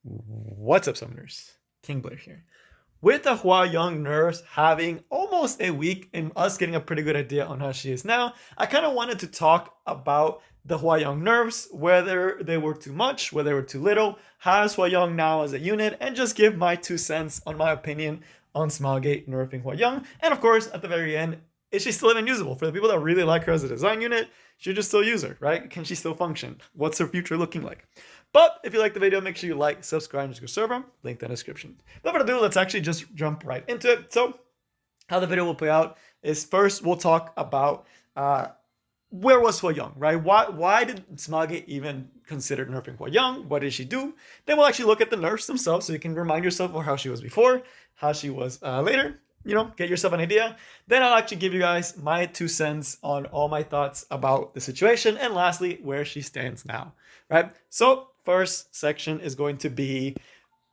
What's up, Summoners? King Blair here. With the Hwayoung nerfs having almost a week and us getting a pretty good idea on how she is now, I kind of wanted to talk about the Hwayoung nerfs, whether they were too much, whether they were too little, how's Hwayoung now as a unit, and just give my 2 cents on my opinion on Smilegate nerfing Hwayoung. And of course, at the very end, is she still even usable? For the people that really like her as a design unit, should you still use her, right? Can she still function? What's her future looking like? But if you like the video, make sure you like, subscribe, and just go server. Link in the description. Without further ado, let's actually just jump right into it. So, how the video will play out is first we'll talk about where was Hwayoung, right? Why did Smage even consider nerfing Hwayoung? What did she do? Then we'll actually look at the nerfs themselves so you can remind yourself of how she was before, how she was later. Get yourself an idea. Then I'll actually give you guys my 2 cents on all my thoughts about the situation. And lastly, where she stands now, right? So first section is going to be,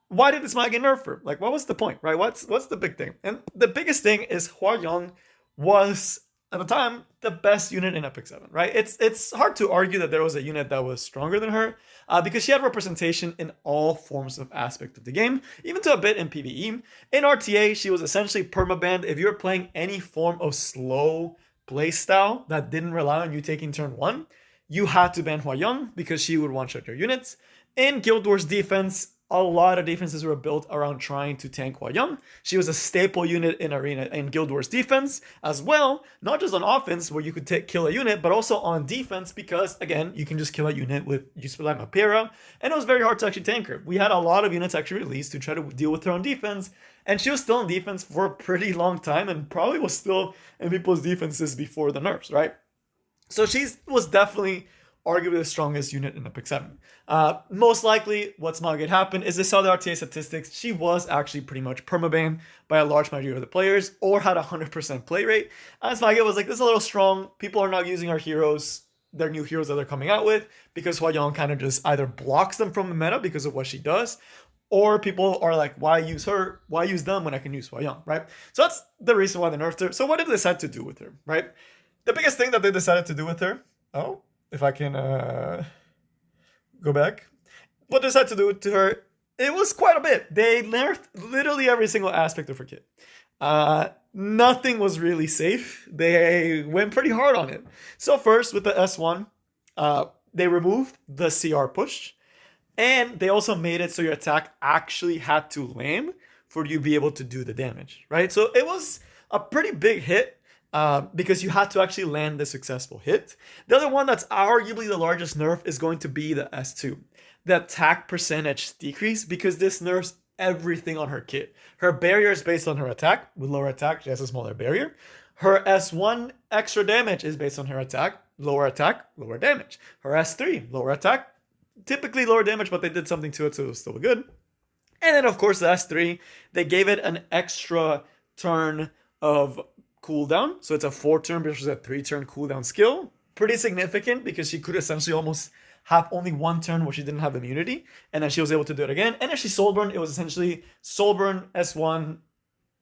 why did this Smite get nerfed? Like, what was the point, right? What's the big thing? And the biggest thing is Hwayoung was, at the time, the best unit in Epic 7, right? It's hard to argue that there was a unit that was stronger than her because she had representation in all forms of aspect of the game, even to a bit in PvE. In RTA, she was essentially permabanned if you were playing any form of slow playstyle that didn't rely on you taking turn 1. You had to ban Hwayoung because she would one-shot your units. In Guild Wars defense, a lot of defenses were built around trying to tank Hwayoung. She was a staple unit in Arena in Guild Wars defense as well, not just on offense where you could kill a unit, but also on defense because, again, you can just kill a unit with useful like Mapira, and it was very hard to actually tank her. We had a lot of units actually released to try to deal with her on defense, and she was still in defense for a pretty long time and probably was still in people's defenses before the nerfs, right? So she was definitely arguably the strongest unit in Epic 7. Most likely, what's not going to happen is they saw the RTA statistics. She was actually pretty much permabanned by a large majority of the players or had a 100% play rate. Smagit was like, this is a little strong. People are not using our heroes, their new heroes that they're coming out with, because Hwayoung kind of just either blocks them from the meta because of what she does, or people are like, why use her? Why use them when I can use Hwayoung, right? So that's the reason why they nerfed her. So what did they decide to do with her, right? The biggest thing that they decided to do with her, if I can go back, what they decided to do to her, it was quite a bit. They nerfed literally every single aspect of her kit. Nothing was really safe. They went pretty hard on it. So first, with the S1, they removed the CR push, and they also made it so your attack actually had to land for you to be able to do the damage, right? So it was a pretty big hit. Because you had to actually land the successful hit. The other one that's arguably the largest nerf is going to be the S2. The attack percentage decrease, because this nerfs everything on her kit. Her barrier is based on her attack. With lower attack, she has a smaller barrier. Her S1 extra damage is based on her attack, lower damage. Her S3, lower attack, typically lower damage, but they did something to it, so it was still good. And then, of course, the S3, they gave it an extra turn of cooldown. So it's a 4-turn versus a 3-turn cooldown skill. Pretty significant because she could essentially almost have only 1 turn where she didn't have immunity. And then she was able to do it again. And if she soulburn, it was essentially soulburn S1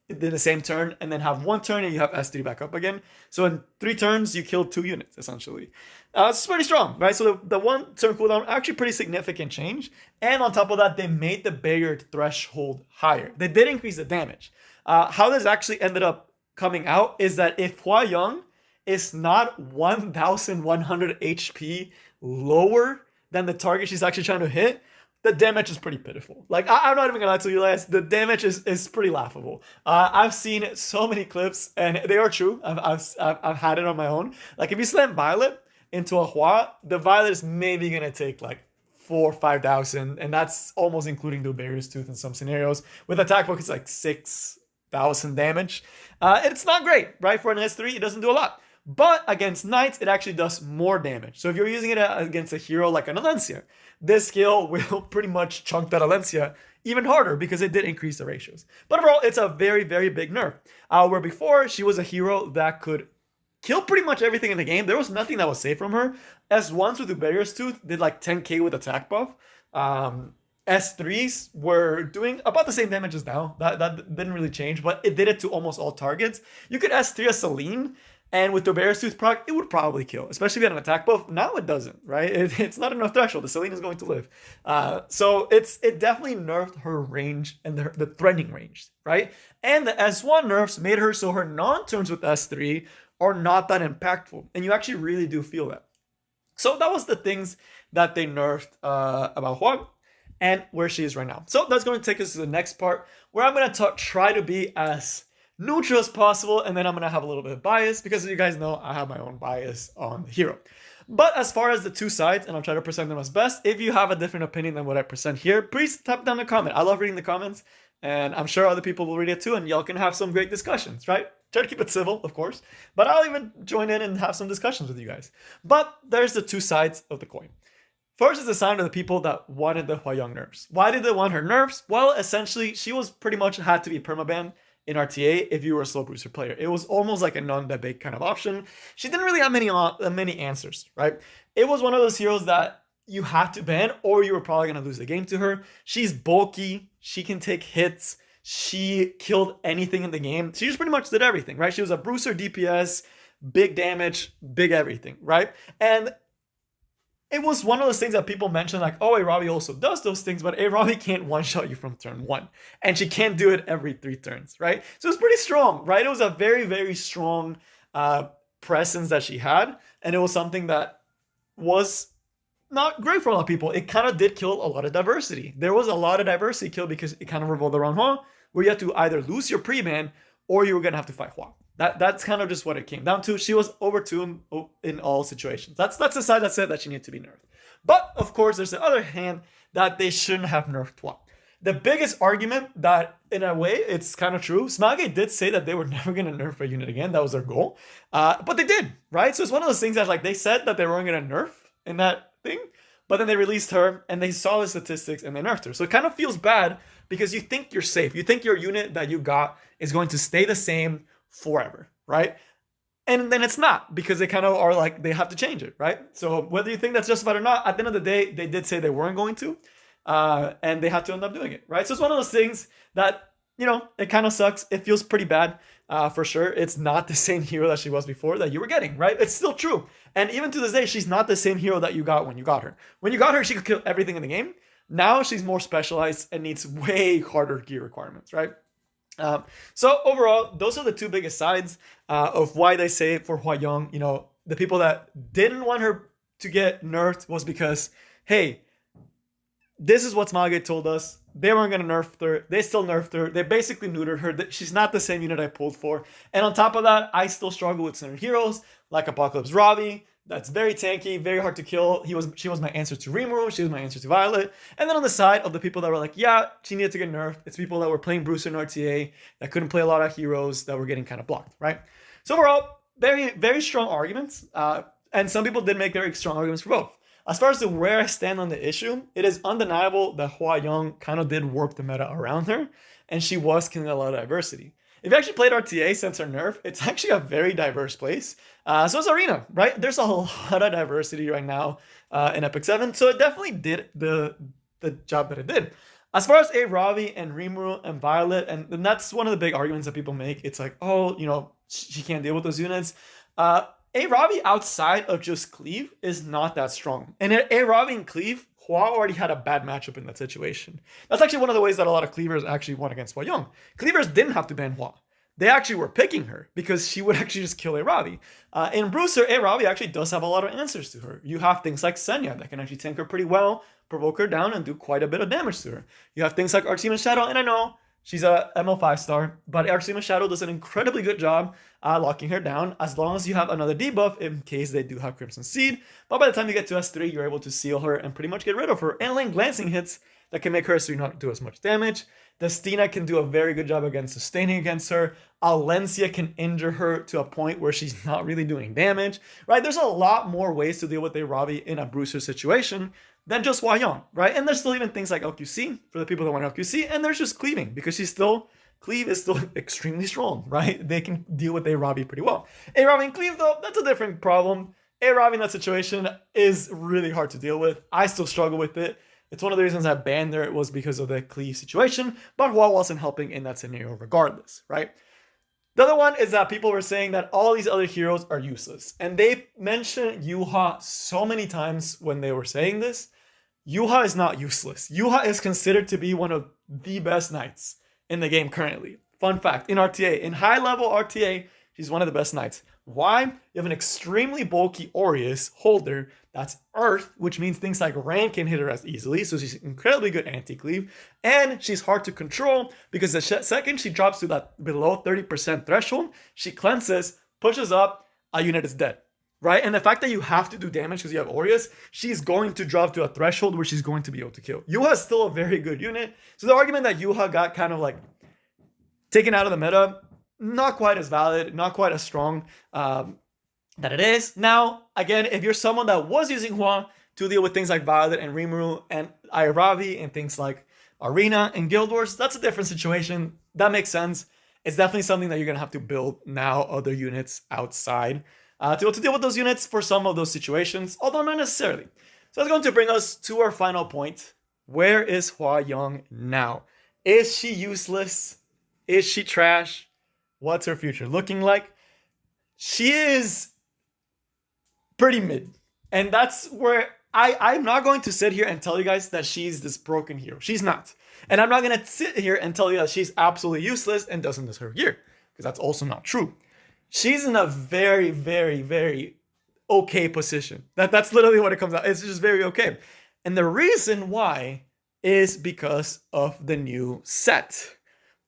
in the same turn and then have 1 turn and you have S3 back up again. So in 3 turns, you kill 2 units essentially. It's pretty strong, right? So the 1 turn cooldown, actually pretty significant change. And on top of that, they made the barrier threshold higher. They did increase the damage. How this actually ended up coming out is that if Hwayoung is not 1,100 HP lower than the target she's actually trying to hit, the damage is pretty pitiful. Like, I'm not even gonna lie to you guys, the damage is pretty laughable. I've seen so many clips, and they are true. I've had it on my own. Like, if you slam Violet into a Hwa, the Violet is maybe gonna take like 4,000 or 5,000, and that's almost including the Barrier's Tooth in some scenarios. With attack book, it's like 6,000 damage. It's not great, right? For an S3, it doesn't do a lot. But against Knights, it actually does more damage. So if you're using it against a hero like an Alencia, this skill will pretty much chunk that Alencia even harder because it did increase the ratios. But overall, it's a very, very big nerf. Where before, she was a hero that could kill pretty much everything in the game. There was nothing that was safe from her. S1s with the Barrier's Tooth did like 10k with attack buff. S3s were doing about the same damage as now. That didn't really change, but it did it to almost all targets. You could S3 a Celine And with the Beartooth proc, it would probably kill, especially if you had an attack buff. Now it doesn't, right? It's not enough threshold. The Selene is going to live. So it definitely nerfed her range and the threatening range, right? And the S1 nerfs made her so her non-turns with S3 are not that impactful. And you actually really do feel that. So that was the things that they nerfed about Hwayoung and where she is right now. So that's going to take us to the next part where I'm going to try to be as neutral as possible, and then I'm going to have a little bit of bias because, as you guys know, I have my own bias on the hero. But as far as the two sides, and I'll try to present them as best, if you have a different opinion than what I present here, please type down a comment. I love reading the comments, and I'm sure other people will read it too, and y'all can have some great discussions, right? Try to keep it civil, of course, but I'll even join in and have some discussions with you guys. But there's the two sides of the coin. First is the side of the people that wanted the Hwayoung nerfs. Why did they want her nerfs? Well, essentially, she was pretty much had to be permabanned in RTA if you were a slow bruiser player. It was almost like a non-debate kind of option. She didn't really have many answers, right? It was one of those heroes that you had to ban or you were probably going to lose the game to her. She's bulky. She can take hits. She killed anything in the game. She just pretty much did everything, right? She was a bruiser DPS, big damage, big everything, right? And it was one of those things that people mentioned, like, oh, Arabi also does those things, but Arabi can't one-shot you from turn 1. And she can't do it every 3 turns, right? So it was pretty strong, right? It was a very, very strong presence that she had. And it was something that was not great for a lot of people. It kind of did kill a lot of diversity. There was a lot of diversity killed because it kind of revolved around Hwa, where you had to either lose your pre-ban or you were going to have to fight Hwa. That's kind of just what it came down to. She was overtuned in all situations. That's the side that said that she needed to be nerfed. But, of course, there's the other hand that they shouldn't have nerfed Hwa. The biggest argument that, in a way, it's kind of true. Smage did say that they were never going to nerf a unit again. That was their goal. But they did, right? So it's one of those things that, like, they said that they weren't going to nerf in that thing. But then they released her, and they saw the statistics, and they nerfed her. So it kind of feels bad because you think you're safe. You think your unit that you got is going to stay the same forever, right? And then it's not, because they kind of are like, they have to change it, right? So whether you think that's justified or not, at the end of the day, they did say they weren't going to, and they had to end up doing it, right? So it's one of those things that, you know, it kind of sucks. It feels pretty bad, for sure. It's not the same hero that she was before that you were getting, right? It's still true. And even to this day, she's not the same hero that you got when you got her. When you got her, she could kill everything in the game. Now she's more specialized and needs way harder gear requirements, right? So overall, those are the two biggest sides of why they say for Hwayoung, you know, the people that didn't want her to get nerfed was because, hey, this is what Smage told us. They weren't going to nerf her. They still nerfed her. They basically neutered her. She's not the same unit I pulled for. And on top of that, I still struggle with certain heroes like Apocalypse Robbie. That's very tanky, very hard to kill. She was my answer to Rimuru. She was my answer to Violet. And then on the side of the people that were like, yeah, she needed to get nerfed, it's people that were playing Bruiser and RTA that couldn't play a lot of heroes that were getting kind of blocked, right? So overall, very, very strong arguments. And some people did make very strong arguments for both. As far as where I stand on the issue, it is undeniable that Hwayoung kind of did work the meta around her, and she was killing a lot of diversity. If you actually played RTA since her nerf, it's actually a very diverse place. So is Arena, right? There's a lot of diversity right now in Epic 7, so it definitely did the job that it did. As far as Ravi and Rimuru and Violet, and that's one of the big arguments that people make. It's like, oh, you know, she can't deal with those units. Ravi outside of just Cleave is not that strong. And Ravi and Cleave, Hwa already had a bad matchup in that situation. That's actually one of the ways that a lot of Cleavers actually won against Hwayoung. Cleavers didn't have to ban Hwa. They actually were picking her because she would actually just kill Arabi. In Bruiser, Arabi actually does have a lot of answers to her. You have things like Senya that can actually tank her pretty well, provoke her down, and do quite a bit of damage to her. You have things like Arcema Shadow, and I know she's a ML5 star, but Arcema Shadow does an incredibly good job locking her down as long as you have another debuff in case they do have Crimson Seed. But by the time you get to S3, you're able to seal her and pretty much get rid of her. And lane glancing hits that can make her S3 not do as much damage. Destina can do a very good job against sustaining against her. Alencia can injure her to a point where she's not really doing damage, right? There's a lot more ways to deal with a Robbie in a Bruiser situation than just Hwayoung, right? And there's still even things like LQC for the people that want LQC, and there's just cleaving because Cleave is still extremely strong, right? They can deal with a Robbie pretty well. A Robbie and Cleave, though, that's a different problem. A Robbie in that situation is really hard to deal with. I still struggle with it. It's one of the reasons I banned her. It was because of the Cleave situation, but Hwa wasn't helping in that scenario regardless, right? The other one is that people were saying that all these other heroes are useless. And they mentioned Yuha so many times when they were saying this. Yuha is not useless. Yuha is considered to be one of the best knights in the game currently. Fun fact, in RTA, in high level RTA, she's one of the best knights. Why? You have an extremely bulky Aureus holder that's Earth, which means things like Ran can hit her as easily, so she's incredibly good anti-cleave, and she's hard to control because the second she drops to that below 30% threshold, she cleanses, pushes up, a unit is dead, right? And the fact that you have to do damage because you have Aureus, she's going to drop to a threshold where she's going to be able to kill. Yuha is still a very good unit, so the argument that Yuha got kind of like taken out of the meta, not quite as valid, not quite as strong that it is. Now, again, if you're someone that was using Hwa to deal with things like Violet and Rimuru and Iravi and things like Arena and Guild Wars, that's a different situation. That makes sense. It's definitely something that you're going to have to build now other units outside to be able to deal with those units for some of those situations, although not necessarily. So that's going to bring us to our final point. Where is Hwayoung now? Is she useless? Is she trash? What's her future looking like? She is pretty mid. And that's where I'm not going to sit here and tell you guys that she's this broken hero. She's not. And I'm not going to sit here and tell you that she's absolutely useless and doesn't deserve gear, because that's also not true. She's in a very, very, very okay position. That's literally what it comes out. It's just very okay. And the reason why is because of the new set.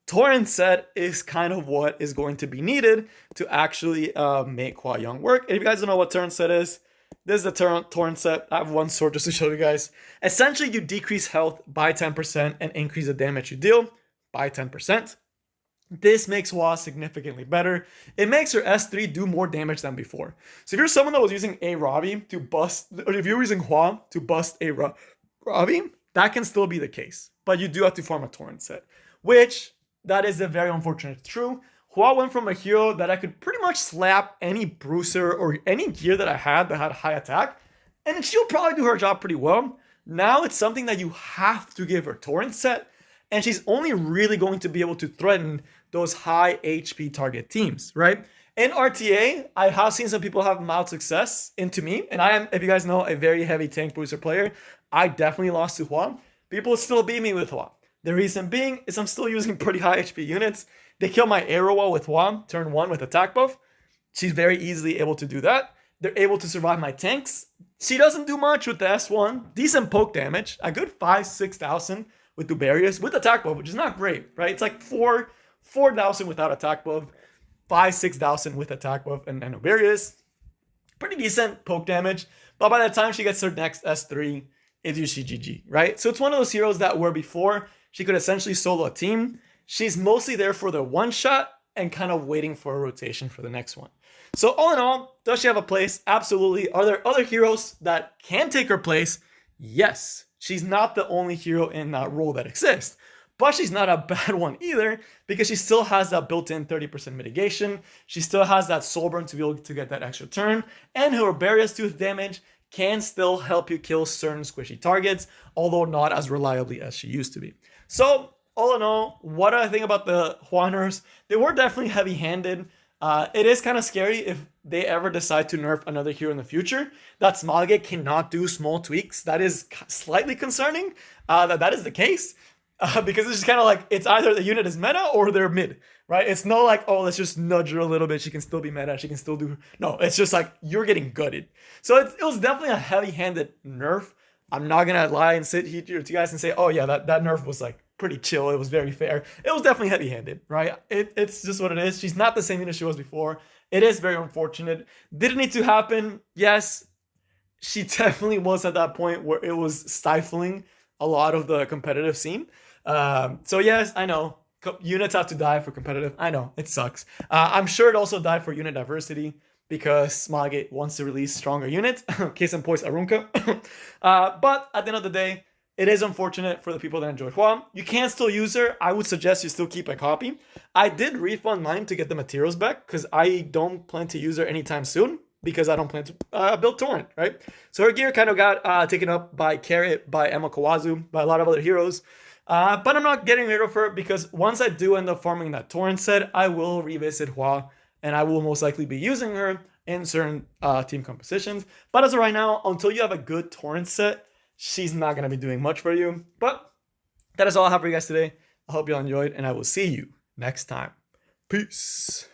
Torrent set is kind of what is going to be needed to actually make Hwayoung work. If you guys don't know what Torrent set is, this is the Torrent set. I have one sword just to show you guys. Essentially, you decrease health by 10% and increase the damage you deal by 10%. This makes Hwa significantly better. It makes her S3 do more damage than before. So if you're someone that was using a Ravi to bust, or if you're using Hwa to bust a Ravi, that can still be the case. But you do have to farm a Torrent set, which that is a very unfortunate true. Hwa went from a hero that I could pretty much slap any bruiser or any gear that I had that had high attack, and she'll probably do her job pretty well. Now it's something that you have to give her Torrent set, and she's only really going to be able to threaten those high HP target teams, right? In RTA, I have seen some people have mild success into me, and I am, if you guys know, a very heavy tank booster player. I definitely lost to Hwa. People still beat me with Hwa. The reason being is I'm still using pretty high HP units. They kill my arrow wall with Hwa, turn 1 with attack buff. She's very easily able to do that. They're able to survive my tanks. She doesn't do much with the S1. Decent poke damage. A good 5,000-6,000 with Dubarius with attack buff, which is not great, right? It's like 4,000 without attack buff, 5,000-6,000 with attack buff and Dubarius. Pretty decent poke damage. But by the time she gets her next S3, it's usually GG, right? So it's one of those heroes that were before she could essentially solo a team. She's mostly there for the one shot and kind of waiting for a rotation for the next one. So all in all, does she have a place? Absolutely. Are there other heroes that can take her place? Yes. She's not the only hero in that role that exists, but she's not a bad one either because she still has that built-in 30% mitigation. She still has that soul burn to be able to get that extra turn, and her Barious Tooth damage can still help you kill certain squishy targets, although not as reliably as she used to be. So all in all, what do I think about the Hwa nerfs? They were definitely heavy-handed. It is kind of scary if they ever decide to nerf another hero in the future. That Smalgate cannot do small tweaks. That is slightly concerning that is the case. Because it's just kind of like, it's either the unit is meta or they're mid, right? It's not like, oh, let's just nudge her a little bit. She can still be meta. She can still do... No, it's just like, you're getting gutted. So it was definitely a heavy-handed nerf. I'm not going to lie and sit here to you guys and say, oh yeah, that nerf was like pretty chill. It was very fair. It was definitely heavy-handed, right? It's just what it is. She's not the same unit she was before. It is very unfortunate. Did it need to happen? Yes. She definitely was at that point where it was stifling a lot of the competitive scene. So yes, I know units have to die for competitive. I know it sucks. I'm sure it also died for unit diversity because Smalgate wants to release stronger units. Case in point, Arunka. But at the end of the day, it is unfortunate for the people that enjoy Hwa. You can still use her. I would suggest you still keep a copy. I did refund mine to get the materials back because I don't plan to use her anytime soon because I don't plan to build Torrent, right? So her gear kind of got taken up by Carrot, by Emma Kawazu, by a lot of other heroes. But I'm not getting rid of her because once I do end up farming that torrent set, I will revisit Hwa, and I will most likely be using her in certain team compositions. But as of right now, until you have a good torrent set, she's not going to be doing much for you. But that is all I have for you guys today. I hope you all enjoyed, and I will see you next time. Peace.